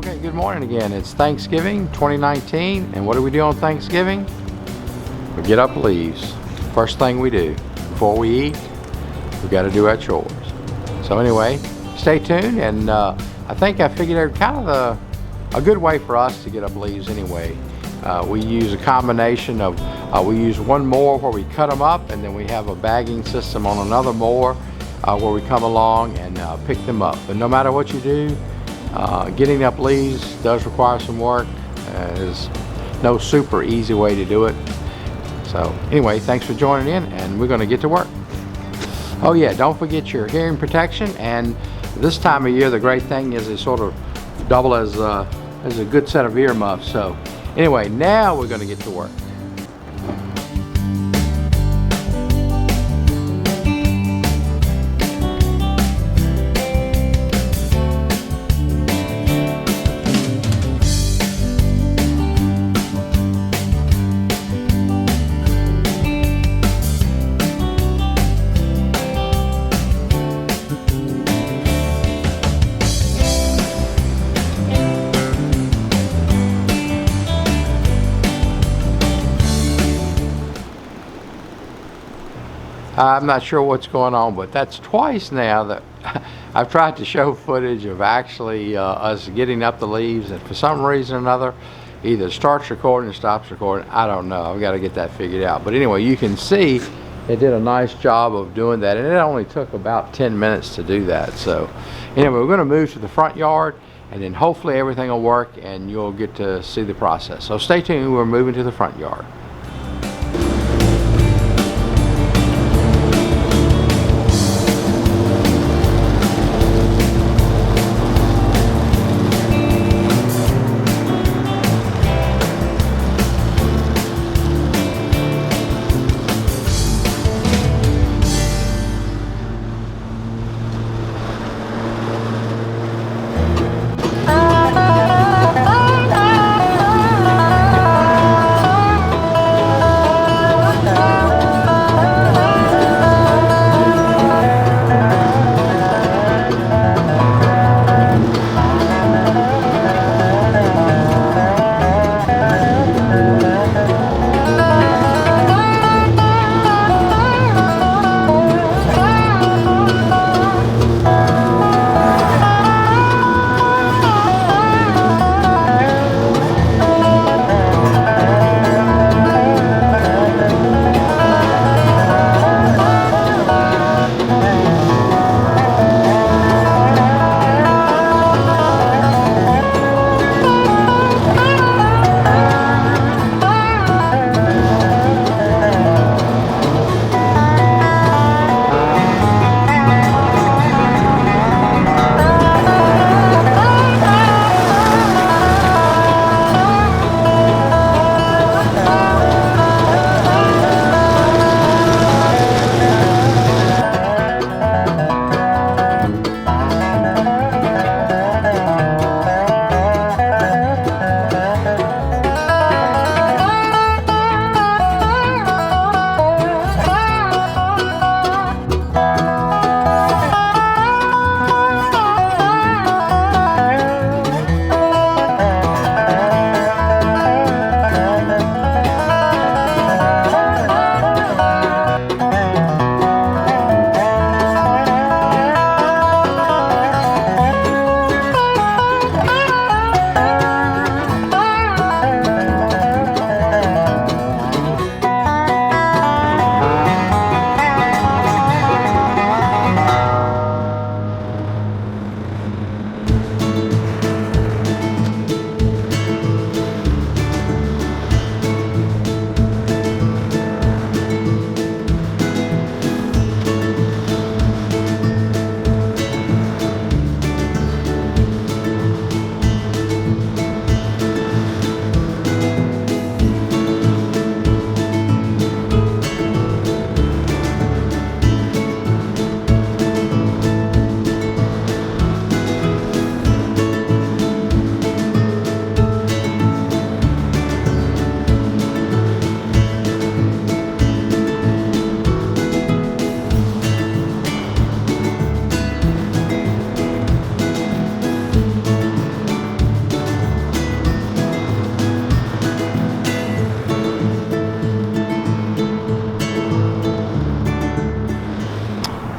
Okay, good morning again. It's Thanksgiving 2019, and what do we do on Thanksgiving? We get up leaves. First thing we do before we eat, we got to do our chores. So anyway, stay tuned, and I think I figured out kind of a good way for us to get up leaves anyway. We use a combination of, we use one mower where we cut them up, and then we have a bagging system on another mower where we come along and pick them up. But no matter what you do, getting up leaves does require some work. There's no super easy way to do it. So anyway, thanks for joining in, and we're going to get to work. Oh yeah, don't forget your hearing protection, and this time of year the great thing is they sort of double as a good set of earmuffs. So anyway, now we're going to get to work. I'm not sure what's going on, but that's twice now that I've tried to show footage of actually us getting up the leaves, and for some reason or another, either starts recording or stops recording. I don't know. I've got to get that figured out. But anyway, you can see it did a nice job of doing that, and it only took about 10 minutes to do that. So anyway, we're going to move to the front yard, and then hopefully everything will work and you'll get to see the process. So stay tuned. We're moving to the front yard.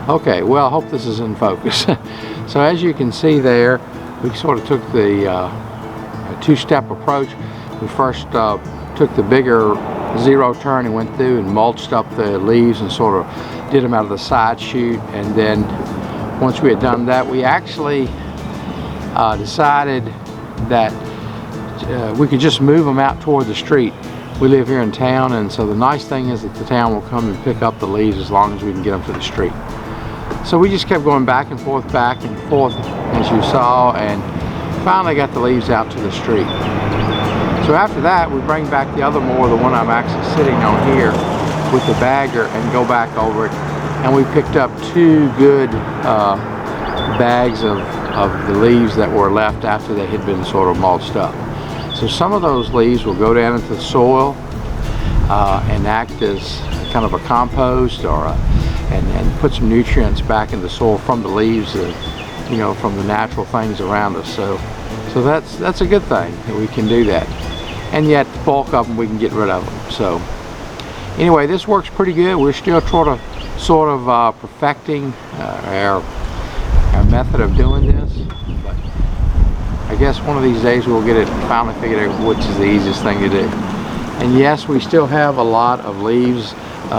Okay, well, I hope this is in focus. So as you can see there, we sort of took the two-step approach. We first took the bigger zero turn and went through and mulched up the leaves and sort of did them out of the side chute. And then once we had done that, we actually decided that we could just move them out toward the street. We live here in town, and so the nice thing is that the town will come and pick up the leaves as long as we can get them to the street. So we just kept going back and forth, as you saw, and finally got the leaves out to the street. So after that, we bring back the other mower, the one I'm actually sitting on here, with the bagger, and go back over it. And we picked up 2 good bags of the leaves that were left after they had been sort of mulched up. So some of those leaves will go down into the soil and act as kind of a compost, or and put some nutrients back in the soil from the leaves, you know, from the natural things around us. So that's a good thing that we can do that. And yet the bulk of them we can get rid of them. So anyway, this works pretty good. We're still sort of perfecting our method of doing this, but I guess one of these days we'll get it finally figured out which is the easiest thing to do. And yes, we still have a lot of leaves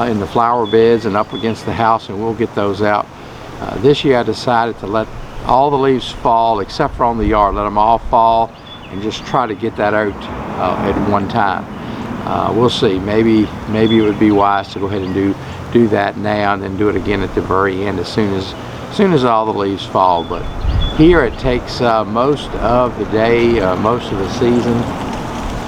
in the flower beds and up against the house, and we'll get those out. This year I decided to let all the leaves fall except for on the yard. Let them all fall and just try to get that out at one time. We'll see. Maybe it would be wise to go ahead and do that now and then do it again at the very end as soon as all the leaves fall. But here it takes most of the day, most of the season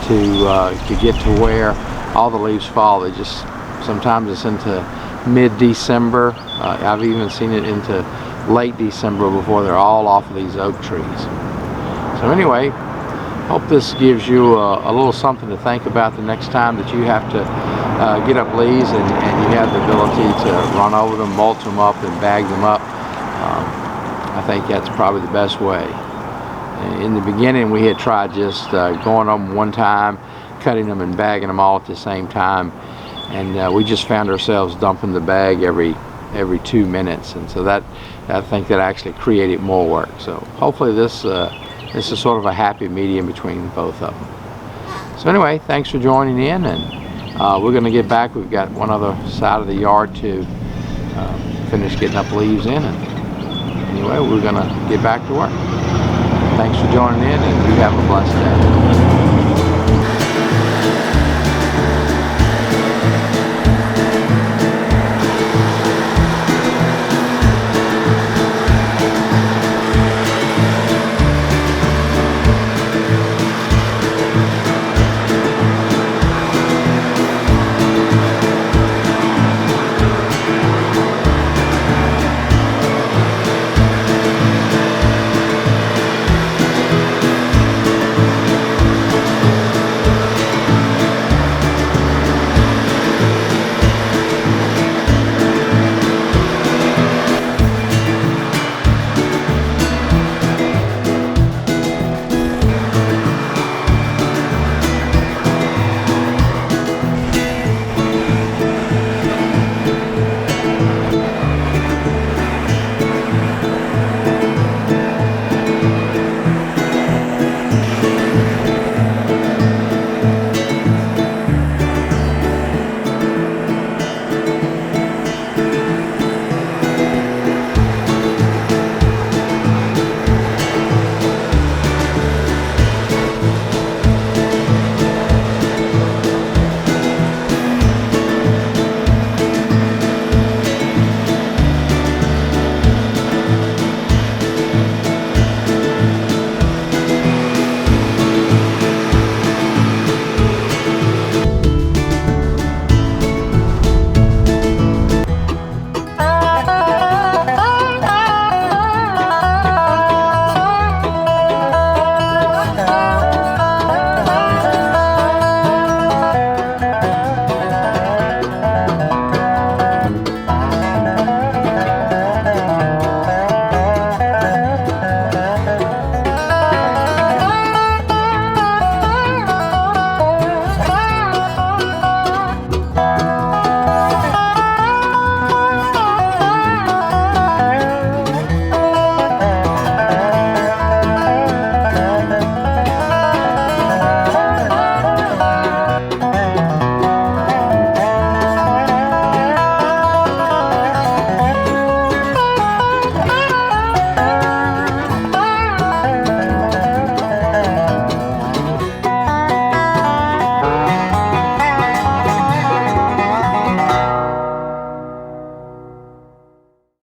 to get to where all the leaves fall. They just sometimes it's into mid-December. I've even seen it into late December before they're all off of these oak trees. So anyway, hope this gives you a little something to think about the next time that you have to get up leaves and you have the ability to run over them, mulch them up, and bag them up. I think that's probably the best way. In the beginning, we had tried just going on one time, cutting them and bagging them all at the same time, and we just found ourselves dumping the bag every 2 minutes, and so that I think that actually created more work. So hopefully this is sort of a happy medium between both of them. So anyway, thanks for joining in, and we're going to get back. We've got one other side of the yard to finish getting up leaves in, and anyway, we're going to get back to work. Thanks for joining in, and you have a blessed day.